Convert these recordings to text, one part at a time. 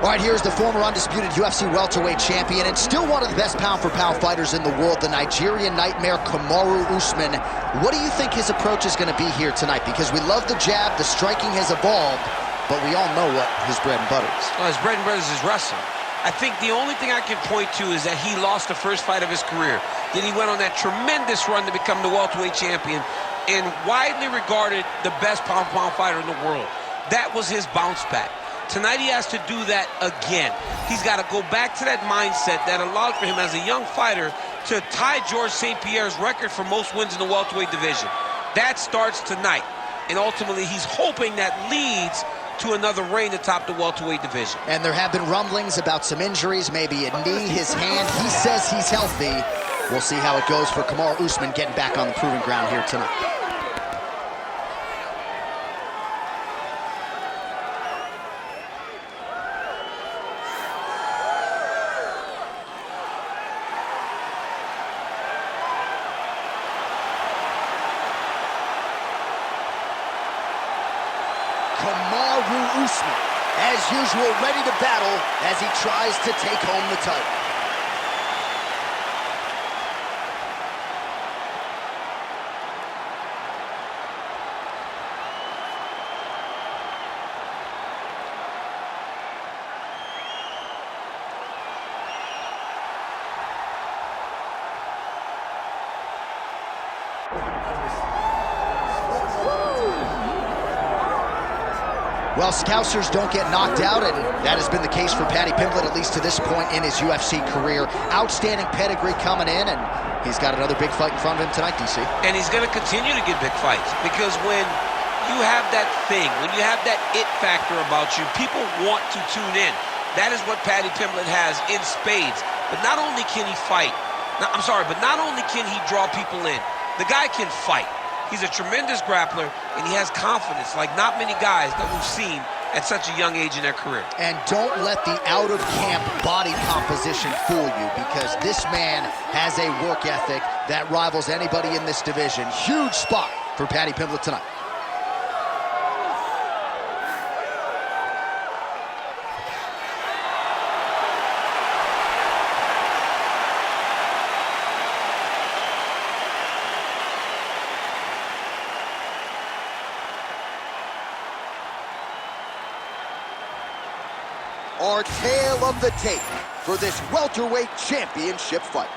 All right, here's the former undisputed UFC welterweight champion and still one of the best pound-for-pound fighters in the world, the Nigerian nightmare, Kamaru Usman. What do you think his approach is going to be here tonight? Because we love the jab, the striking has evolved, but we all know what his bread and butter is. Well, his bread and butter is his wrestling. I think the only thing I can point to is that he lost the first fight of his career. Then he went on that tremendous run to become the welterweight champion and widely regarded the best pound-for-pound fighter in the world. That was his bounce back. Tonight he has to do that again. He's got to go back to that mindset that allowed for him as a young fighter to tie George St. Pierre's record for most wins in the welterweight division. That starts tonight, and ultimately he's hoping that leads to another reign atop the welterweight division. And there have been rumblings about some injuries, maybe a knee, his hand. He says he's healthy. We'll see how it goes for Kamaru Usman getting back on the proving ground here tonight. Kamaru Usman, as usual, ready to battle as he tries to take home the title. Well, Scousers don't get knocked out, and that has been the case for Paddy Pimblett, at least to this point in his UFC career. Outstanding pedigree coming in, and he's got another big fight in front of him tonight, DC. And he's going to continue to get big fights, because when you have that thing, when you have that it factor about you, people want to tune in. That is what Paddy Pimblett has in spades. But not only can he fight, but not only can he draw people in, the guy can fight. He's a tremendous grappler, and he has confidence like not many guys that we've seen at such a young age in their career. And don't let the out-of-camp body composition fool you, because this man has a work ethic that rivals anybody in this division. Huge spot for Paddy Pimblett tonight. Our tale of the tape for this welterweight championship fight.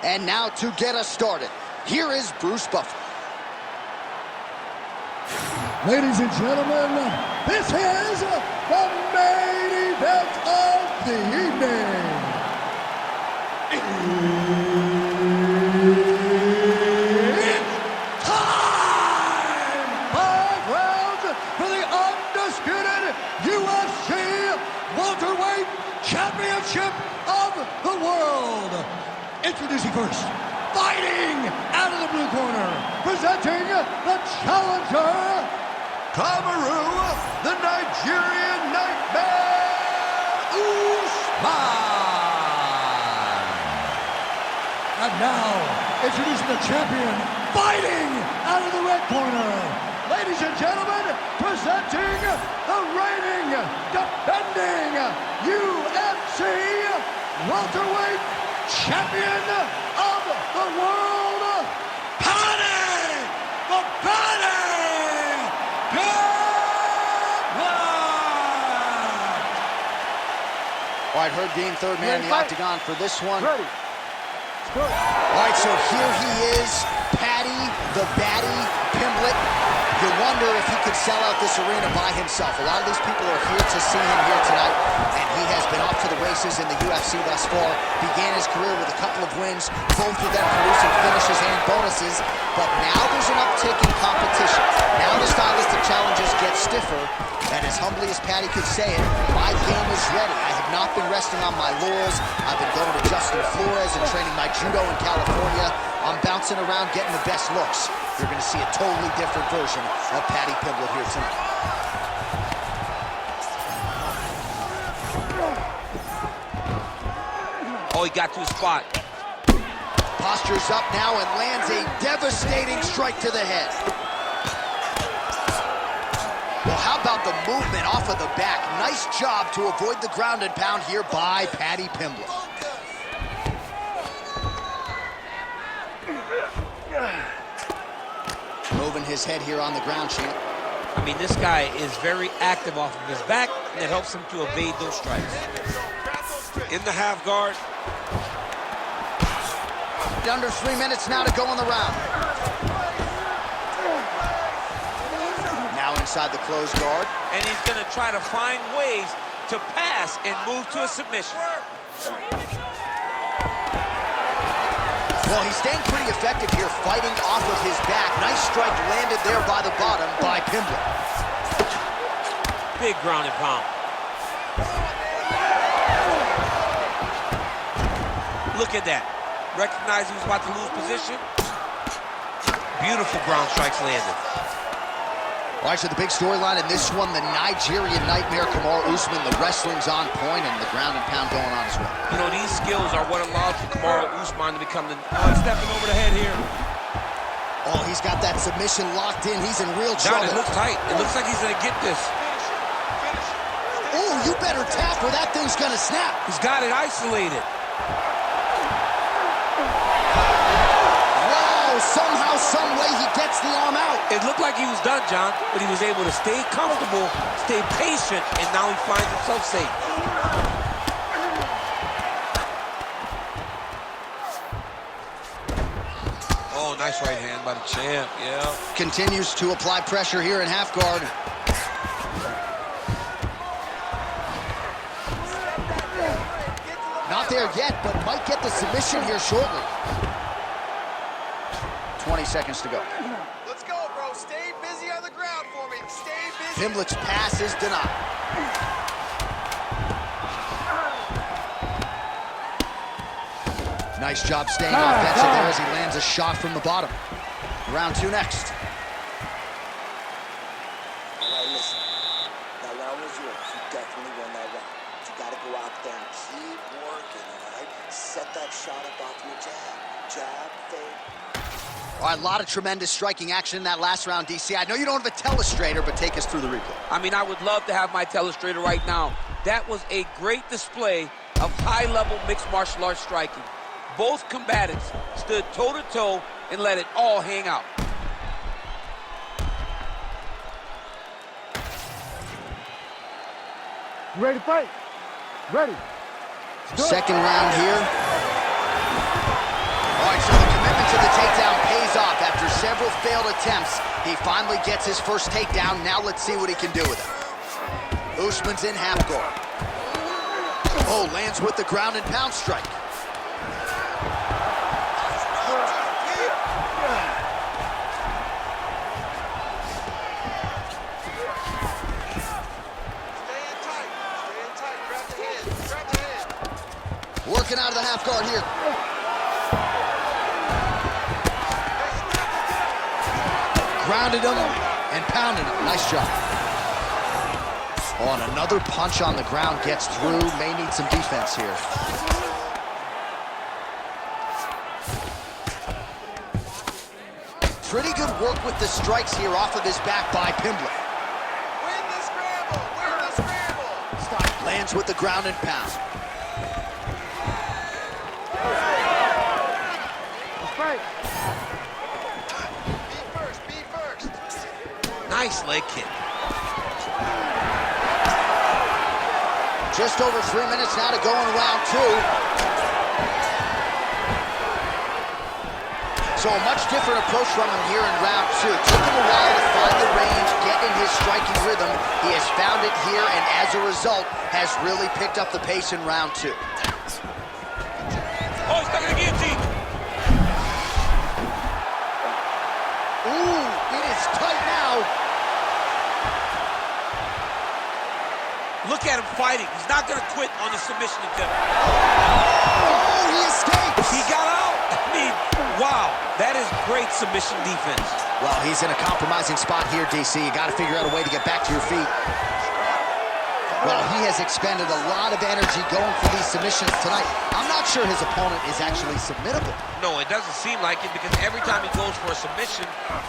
And now to get us started, here is Bruce Buffer. Ladies and gentlemen, this is the main event of the evening. It's time! 5 rounds for the undisputed UFC welterweight championship of the world. Introducing first, fighting out of the blue corner, presenting the challenger, Kamaru, the Nigerian nightmare, Usman. And now, introducing the champion, fighting out of the red corner. Ladies and gentlemen, presenting the reigning, defending UFC welterweight champion of the world, Paddy the Paddy Pimblett. All right, Herb Dean, third man in the octagon for this one. Ready. All right, so here he is, Paddy the Baddy Pimblett. You wonder if he could sell out this arena by himself. A lot of these people are here to see him here tonight, and he has been off to the races in the UFC thus far. Began his career with a couple of wins, both of them producing finishes and bonuses, but now there's an uptick in competition. Now the stylistic challenges get stiffer, and as humbly as Paddy could say it, my game is ready. I have not been resting on my laurels. I've been going to Justin Flores and training my judo in California. I'm bouncing around getting the best looks. You're going to see a totally different version of Paddy Pimblett here tonight. Oh, he got to his spot. Postures up now and lands a devastating strike to the head. Well, how about the movement off of the back? Nice job to avoid the ground and pound here by Paddy Pimblett. Moving his head here on the ground, champ. I mean, this guy is very active off of his back, and it helps him to evade those strikes. In the half guard. Under 3 minutes now to go in the round. Now inside the closed guard. And he's going to try to find ways to pass and move to a submission. Well, he's staying pretty effective here, fighting off of his back. Nice strike landed there by the bottom by Pimblett. Big ground and pound. Look at that. Recognized he was about to lose position. Beautiful ground strikes landed. All right, so the big storyline in this one, the Nigerian Nightmare, Kamaru Usman, the wrestling's on point and the ground and pound going on as well. You know, these skills are what allowed for Kamaru Usman to become the... stepping over the head here. Oh, he's got that submission locked in. He's in real John, trouble. it looks tight. It looks like he's going to get this. Oh, you better tap or that thing's going to snap. He's got it isolated. Somehow, some way, he gets the arm out. It looked like he was done, John, but he was able to stay comfortable, stay patient, and now he finds himself safe. Oh, nice right hand by the champ, yeah. Continues to apply pressure here in half guard. Not there yet, but might get the submission here shortly. 20 seconds to go. Let's go, bro. Stay busy on the ground for me. Stay busy. Pimblett's pass is denied. Nice job staying offensive there as he lands a shot from the bottom. Round 2 next. All right, listen. That round was yours. You definitely won that round. But you got to go out there and keep working, all right? Set that shot up off your jab. Jab, fade. All right, a lot of tremendous striking action in that last round, DC. I know you don't have a telestrator, but take us through the replay. I mean, I would love to have my telestrator right now. That was a great display of high-level mixed martial arts striking. Both combatants stood toe-to-toe and let it all hang out. You ready to fight? Ready. Second round here. All right, so the commitment to the takedown pays off. After several failed attempts, he finally gets his first takedown. Now let's see what he can do with it. Usman's in half guard. Oh, lands with the ground and pound strike. Working out of the half guard here. Grounded him and pounded him. Nice job. Oh, and another punch on the ground gets through. May need some defense here. Pretty good work with the strikes here off of his back by Pimblett. Win the scramble. Win the scramble. Stop. Lands with the ground and pound. Be first. Nice leg kick. Just over 3 minutes now to go in round 2. So a much different approach from him here in round 2. It took him a while to find the range, get in his striking rhythm. He has found it here, and as a result, has really picked up the pace in round 2. Oh, he's stuck in the guillotine. Ooh, it is tight now. Look at him fighting. He's not going to quit on the submission attempt. Oh, he escapes. He got out. I mean, wow. That is great submission defense. Well, he's in a compromising spot here, DC. You got to figure out a way to get back to your feet. Well, he has expended a lot of energy going for these submissions tonight. I'm not sure his opponent is actually submittable. No, it doesn't seem like it because every time he goes for a submission,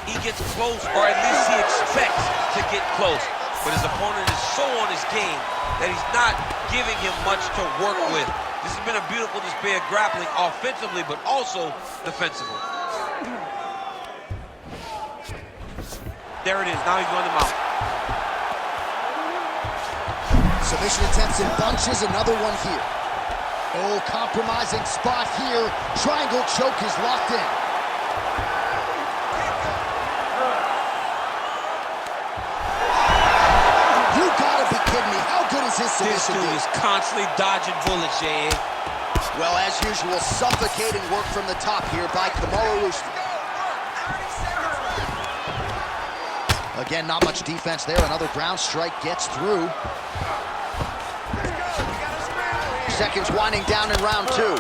he gets close, or at least he expects to get close. but his opponent is so on his game that he's not giving him much to work with. This has been a beautiful display of grappling offensively, but also defensively. There it is. Now he's running him out. Submission attempts in bunches, another one here. Oh, compromising spot here. Triangle choke is locked in. You gotta be kidding me. How good is his submission? This dude is constantly dodging bullets, J.A. Well, as usual, suffocating work from the top here by Kamaru Usman. Again, not much defense there. Another ground strike gets through. Seconds winding down in round two.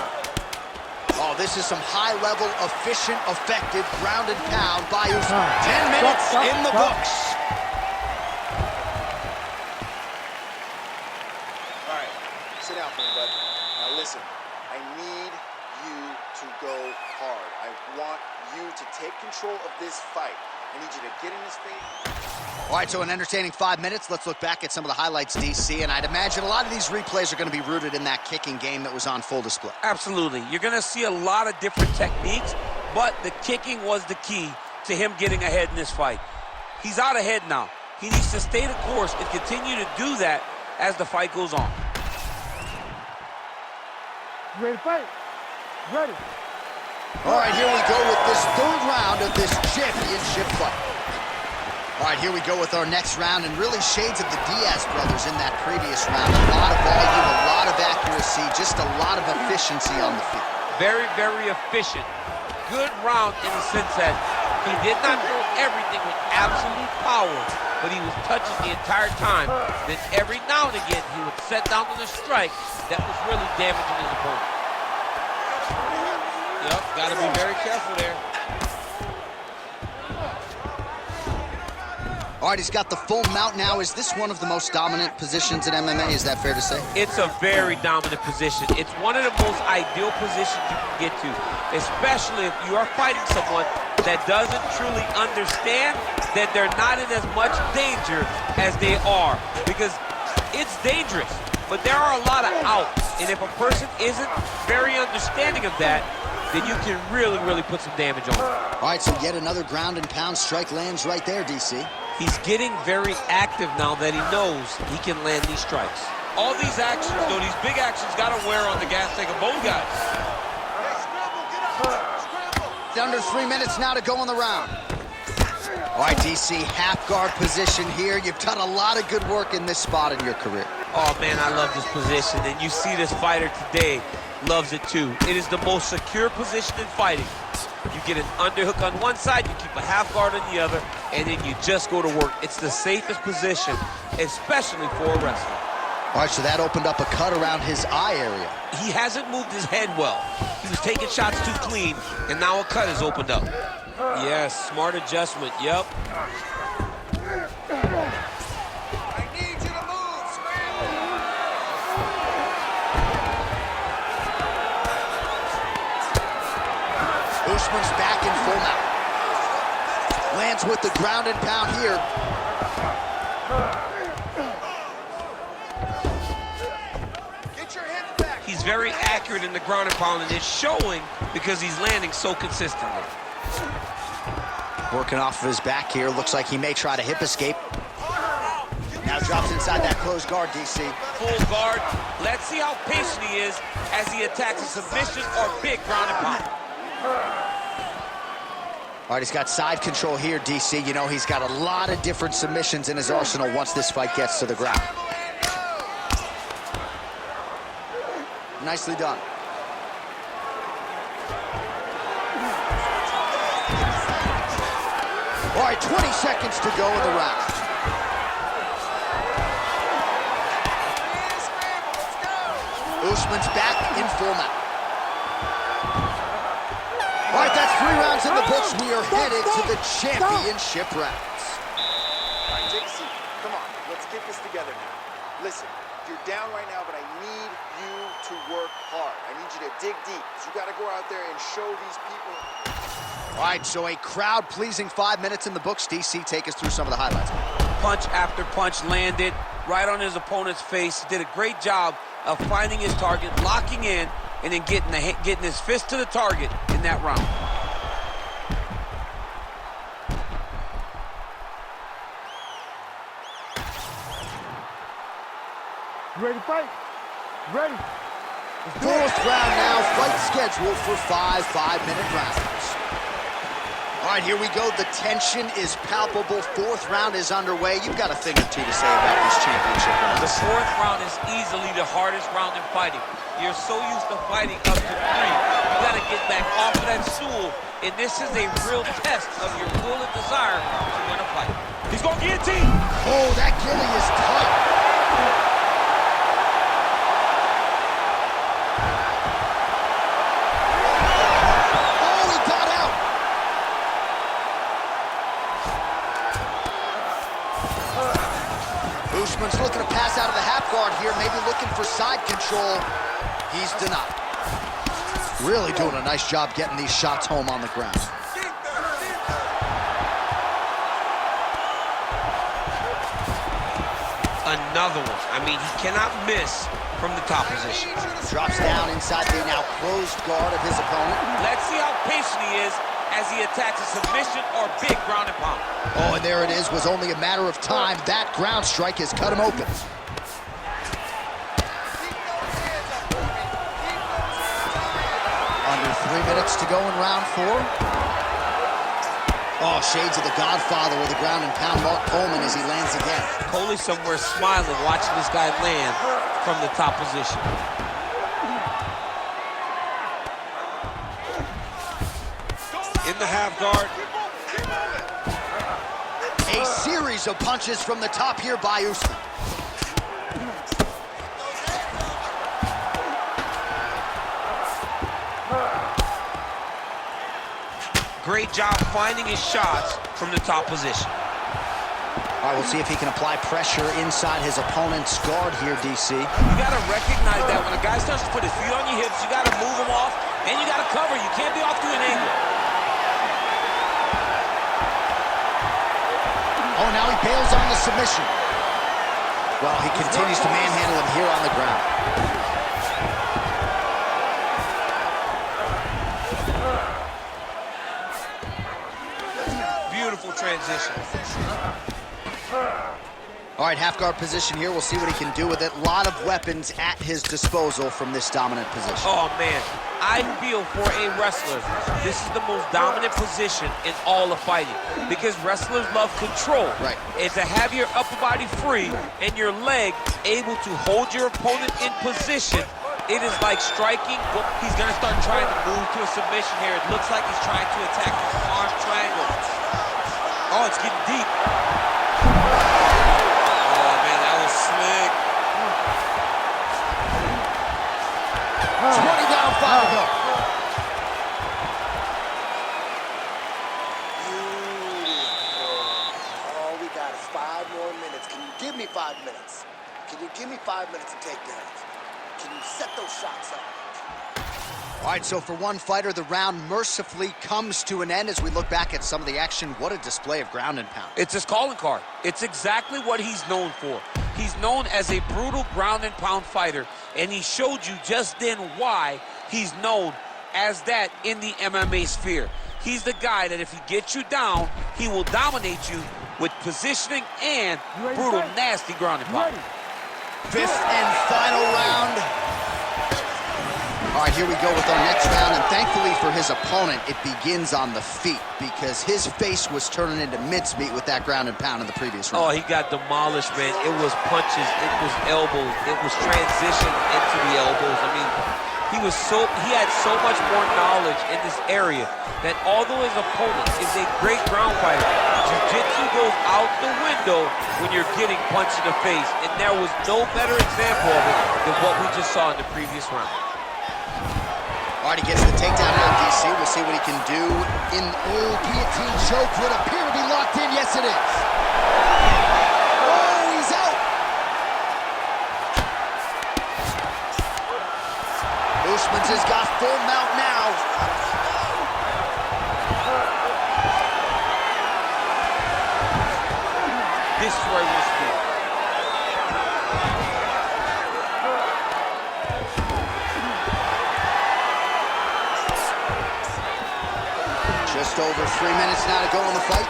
Oh, this is some high-level, efficient, effective ground and pound by Usman. 10 minutes in the books. All right, sit down for me, bud. Now listen, I need you to go hard. I want you to take control of this fight. I need you to get in his face. All right, so an entertaining 5 minutes. Let's look back at some of the highlights, DC, and I'd imagine a lot of these replays are going to be rooted in that kicking game that was on full display. Absolutely. You're going to see a lot of different techniques, but the kicking was the key to him getting ahead in this fight. He's out ahead now. He needs to stay the course and continue to do that as the fight goes on. Ready to fight? Ready. All right, here we go with this third round of this championship fight. All right, here we go with our next round, and really shades of the Diaz brothers in that previous round. A lot of volume, a lot of accuracy, just a lot of efficiency on the feet. Very, very efficient. Good round in the sense that he did not throw everything with absolute power, but he was touching the entire time. Then every now and again, he would set down with a strike that was really damaging his opponent. Yep, got to be very careful there. All right, he's got the full mount now. Is this one of the most dominant positions in MMA? Is that fair to say? It's a very dominant position. It's one of the most ideal positions you can get to, especially if you are fighting someone that doesn't truly understand that they're not in as much danger as they are, because it's dangerous, but there are a lot of outs, and if a person isn't very understanding of that, then you can really, really put some damage on them. All right, so yet another ground and pound strike lands right there, DC. He's getting very active now that he knows he can land these strikes. All these actions, though, these big actions, got to wear on the gas tank of both guys. It's under 3 minutes now to go in the round. All right, DC, half guard position here. You've done a lot of good work in this spot in your career. Oh, man, I love this position, and you see this fighter today loves it too. It is the most secure position in fighting. You get an underhook on one side, you keep a half guard on the other, and then you just go to work. It's the safest position, especially for a wrestler. All right, so that opened up a cut around his eye area. He hasn't moved his head well. He was taking shots too clean, and now a cut has opened up. Yes, smart adjustment, yep. Usman's back in full mount. Lands with the ground and pound here. Get your hips back. He's very accurate in the ground and pound, and it's showing because he's landing so consistently. Working off of his back here. Looks like he may try to hip escape. Now drops inside that closed guard, DC. Full guard. Let's see how patient he is as he attacks a submission or big ground and pound. All right, he's got side control here, DC. You know, he's got a lot of different submissions in his arsenal once this fight gets to the ground. Nicely done. All right, 20 seconds to go in the round. Usman's back in full mount. All right, that's 3 rounds in the books. We are headed to the championship rounds. All right, take a seat. Come on, let's get this together now. Listen, you're down right now, but I need you to work hard. I need you to dig deep. You got to go out there and show these people. All right, so a crowd-pleasing 5 minutes in the books. DC, take us through some of the highlights. punch after punch landed right on his opponent's face. He did a great job of finding his target, locking in, and then getting his fist to the target in that round. You ready to fight? Ready? Fourth round now, fight scheduled for 5 5-minute rounds. All right, here we go. The tension is palpable. Fourth round is underway. You've got a thing or two to say about this championship round. The fourth round is easily the hardest round in fighting. You're so used to fighting up to 3. You got to get back off of that stool, and this is a real test of your will and desire to win a fight. He's going to guillotine. Oh, that gilly is tight. Usman's looking to pass out of the half guard here, maybe looking for side control. He's denied. Really doing a nice job getting these shots home on the ground. Another one. I mean, he cannot miss from the top position. Drops down inside the now closed guard of his opponent. Let's see how patient he is as he attacks a submission or big ground and pound. Oh, and there it is. Was only a matter of time. That ground strike has cut him open. Under 3 minutes to go in round 4. Oh, shades of the Godfather with the ground and pound. Mark Coleman as he lands again. Coley somewhere smiling, watching this guy land from the top position. In the half guard. A series of punches from the top here by Usman. Great job finding his shots from the top position. All right, we'll see if he can apply pressure inside his opponent's guard here, DC. You got to recognize that when a guy starts to put his feet on your hips, you got to move him off, and you got to cover. You can't be off to an angle. Oh, now he bails on the submission. Well, he continues to manhandle him here on the ground. Beautiful transition. All right, half guard position here. We'll see what he can do with it. A lot of weapons at his disposal from this dominant position. Oh, man. I feel for a wrestler, this is the most dominant position in all of fighting because wrestlers love control. Right. And to have your upper body free and your leg able to hold your opponent in position, it is like striking. He's going to start trying to move to a submission here. It looks like he's trying to attack the arm triangle. Oh, it's getting deep. Oh, man, that was slick. 20 down, 5 to go. Beautiful. All we got is 5 more minutes. Can you give me 5 minutes? Can you give me 5 minutes of takedowns? Can you set those shots up? All right, so for one fighter, the round mercifully comes to an end as we look back at some of the action. What a display of ground and pound. It's his calling card. It's exactly what he's known for. He's known as a brutal ground and pound fighter, and he showed you just then why he's known as that in the MMA sphere. He's the guy that if he gets you down, he will dominate you with positioning and brutal, nasty ground and pound. Fifth and final round. All right, here we go with our next round, and thankfully for his opponent, it begins on the feet because his face was turning into mincemeat with that ground and pound in the previous round. Oh, he got demolished, man. It was punches, it was elbows, it was transition into the elbows. I mean, he had so much more knowledge in this area that although his opponent is a great ground fighter, jiu-jitsu goes out the window when you're getting punched in the face, and there was no better example of it than what we just saw in the previous round. All right, he gets the takedown out, DC. We'll see what he can do in guillotine choke. Would appear to be locked in. Yes, it is. Oh, he's out. Usman's has got full mount now. This is where he wants to be. Just over 3 minutes now to go in the fight.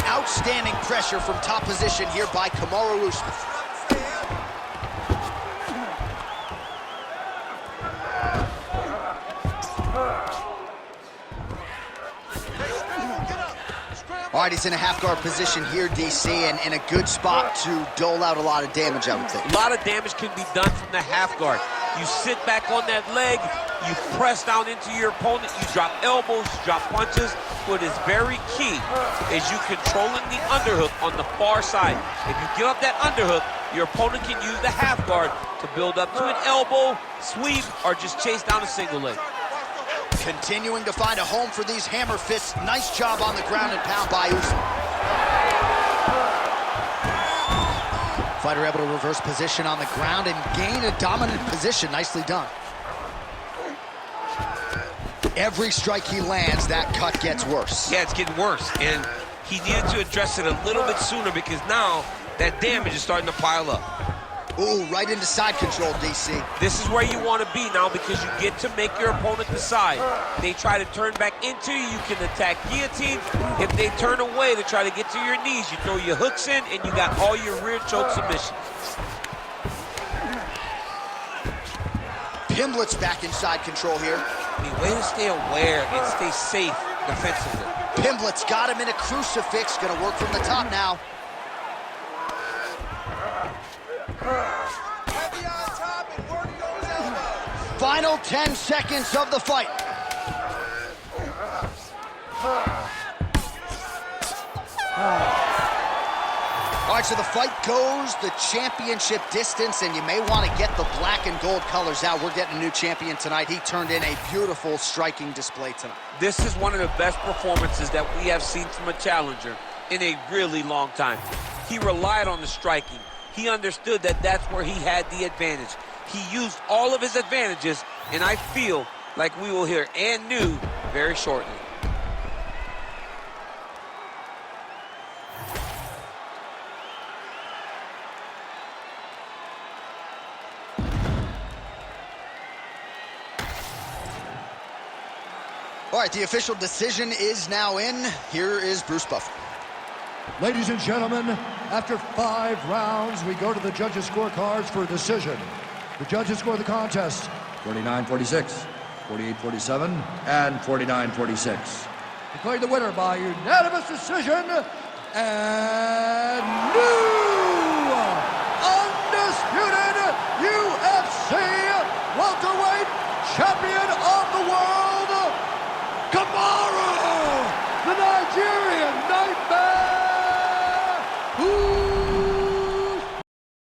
Outstanding pressure from top position here by Kamaru Usman. All right, he's in a half-guard position here, DC, and in a good spot to dole out a lot of damage, I would think. A lot of damage can be done from the half guard. You sit back on that leg, you press down into your opponent, you drop elbows, you drop punches. What is very key is you controlling the underhook on the far side. If you give up that underhook, your opponent can use the half guard to build up to an elbow, sweep, or just chase down a single leg. Continuing to find a home for these hammer fists. Nice job on the ground and pound by Usman. Fighter able to reverse position on the ground and gain a dominant position. Nicely done. Every strike he lands, that cut gets worse. Yeah, it's getting worse, and he needed to address it a little bit sooner because now that damage is starting to pile up. Ooh, right into side control, DC. This is where you want to be now because you get to make your opponent decide. They try to turn back into you, you can attack guillotine. If they turn away to try to get to your knees, you throw your hooks in and you got all your rear choke submissions. Pimblett's back in side control here. I mean, way to stay aware and stay safe defensively. Pimblett's got him in a crucifix. Gonna work from the top now. Heavy on top and work those elbows. Final 10 seconds of the fight. All right, so the fight goes the championship distance, and you may want to get the black and gold colors out. We're getting a new champion tonight. He turned in a beautiful striking display tonight. This is one of the best performances that we have seen from a challenger in a really long time. He relied on the striking. He understood that that's where he had the advantage. He used all of his advantages, and I feel like we will hear and new very shortly. All right, the official decision is now in. Here is Bruce Buffer. Ladies and gentlemen, after 5 rounds, we go to the judges' scorecards for a decision. The judges score the contest 49-46, 48-47, and 49-46. Declared the winner by unanimous decision, and new undisputed UFC welterweight champion of the world, Kamaru, the Nigerian